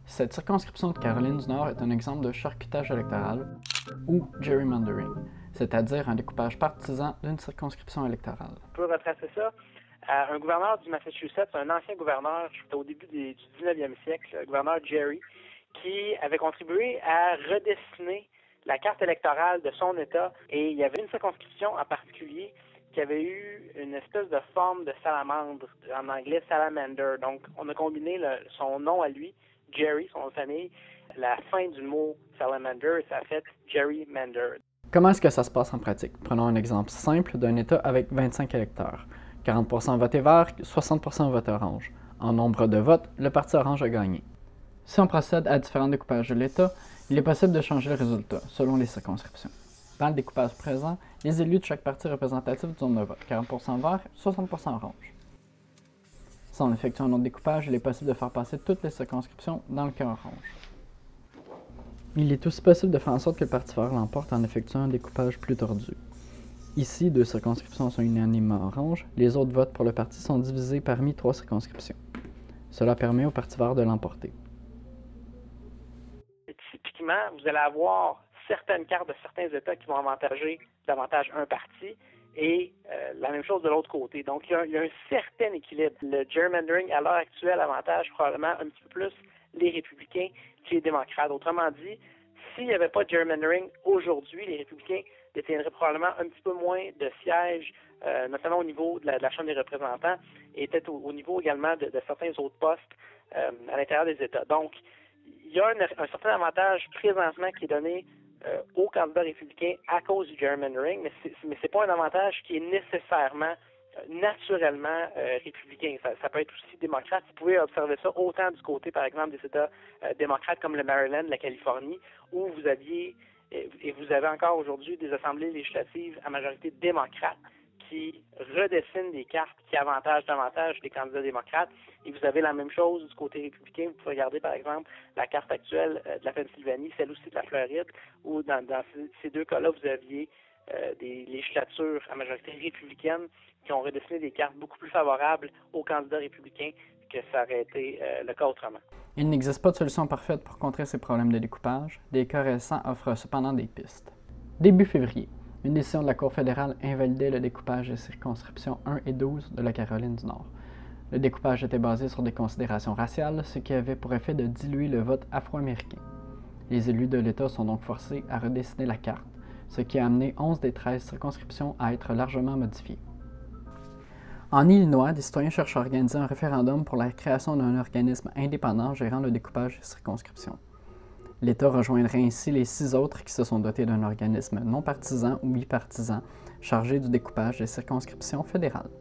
Cette circonscription de Caroline du Nord est un exemple de charcutage électoral ou gerrymandering, c'est-à-dire un découpage partisan d'une circonscription électorale. On peut retracer ça à un gouverneur du Massachusetts, un ancien gouverneur, au début du 19e siècle, le gouverneur Gerry, qui avait contribué à redessiner la carte électorale de son État. Et il y avait une circonscription en particulier qui avait eu une espèce de forme de salamandre, en anglais salamander. Donc, on a combiné son nom à lui, Gerry, son nom de famille, la fin du mot salamander, et ça a fait gerrymander. Comment est-ce que ça se passe en pratique? Prenons un exemple simple d'un État avec 25 électeurs. 40% voté vert, 60% voté orange. En nombre de votes, le parti orange a gagné. Si on procède à différents découpages de l'État, il est possible de changer le résultat, selon les circonscriptions. Dans le découpage présent, les élus de chaque parti représentatif du zone de vote, 40% vert, 60% orange. Si on effectue un autre découpage, il est possible de faire passer toutes les circonscriptions dans le cas orange. Il est aussi possible de faire en sorte que le parti vert l'emporte en effectuant un découpage plus tordu. Ici, 2 circonscriptions sont unanimement orange, les autres votes pour le parti sont divisés parmi 3 circonscriptions. Cela permet au parti vert de l'emporter. Typiquement, vous allez avoir certaines cartes de certains États qui vont avantager davantage un parti et la même chose de l'autre côté. Donc, il y a un certain équilibre. Le gerrymandering, à l'heure actuelle, avantage probablement un petit peu plus les républicains que les démocrates. Autrement dit, s'il n'y avait pas de gerrymandering aujourd'hui, les républicains détiendraient probablement un petit peu moins de sièges, notamment au niveau de la Chambre des représentants et peut-être au niveau également de certains autres postes à l'intérieur des États. Donc, il y a un certain avantage présentement qui est donné aux candidats républicains à cause du gerrymandering, mais c'est pas un avantage qui est nécessairement naturellement républicain. Ça peut être aussi démocrate. Vous pouvez observer ça autant du côté, par exemple, des États démocrates comme le Maryland, la Californie, où vous aviez et vous avez encore aujourd'hui des assemblées législatives à majorité démocrate qui redessinent des cartes qui avantagent davantage les candidats démocrates. Et vous avez la même chose du côté républicain. Vous pouvez regarder, par exemple, la carte actuelle de la Pennsylvanie, celle aussi de la Floride, où dans ces deux cas-là, vous aviez des législatures à majorité républicaine qui ont redessiné des cartes beaucoup plus favorables aux candidats républicains que ça aurait été le cas autrement. Il n'existe pas de solution parfaite pour contrer ces problèmes de découpage. Des cas récents offrent cependant des pistes. Début février, une décision de la Cour fédérale invalidait le découpage des circonscriptions 1 et 12 de la Caroline du Nord. Le découpage était basé sur des considérations raciales, ce qui avait pour effet de diluer le vote afro-américain. Les élus de l'État sont donc forcés à redessiner la carte, ce qui a amené 11 des 13 circonscriptions à être largement modifiées. En Illinois, des citoyens cherchent à organiser un référendum pour la création d'un organisme indépendant gérant le découpage des circonscriptions. L'État rejoindrait ainsi les 6 autres qui se sont dotés d'un organisme non partisan ou bipartisan chargé du découpage des circonscriptions fédérales.